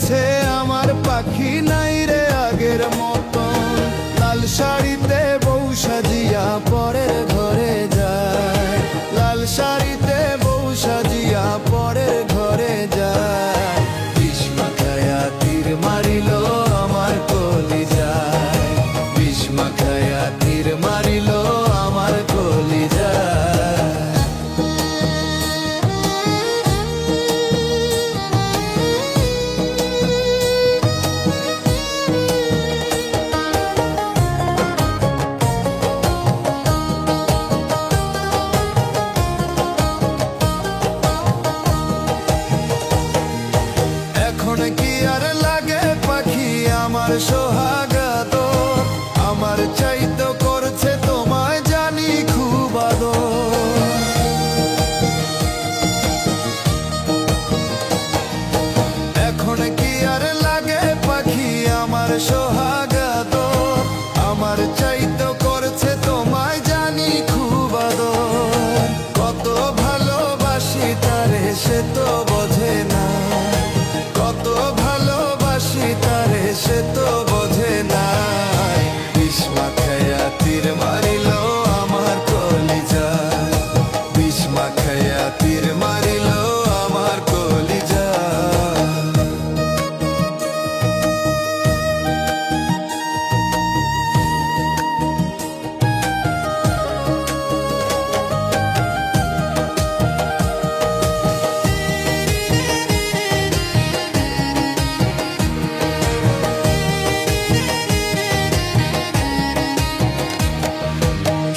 গেছে আমার পাখি নাই রে আগের মতন। লাল শাড়িতে বউ সাজিয়া পরের ঘরে যায়, লাল শাড়িতে বউ সাজিয়া পরের ঘরে যায়। বিষ মাখায়া তীর মারিল আমার কলিজায়, বিষ মাখায়া তীর মারিল আমার কলিজায়। এখন কি আর লাগে পাখি আমার সোহাগাত, আমার চাইতো করছে তোমায় জানি খুব আদর। এখন কি আর লাগে পাখি আমার সোহাগাত, আমার চাইতো করছে তোমায় জানি খুব আদর। কত ভালোবাসি তারে সে তো বোঝে না, কত ভালোবাসি তারে সে তো বোঝে নাই। বিষ মাখায়া তীর মারিল আমার কলিজায়, বিষ মাখায়া তীর মারিল আমার কলিজায়।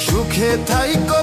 সুখে থাইকো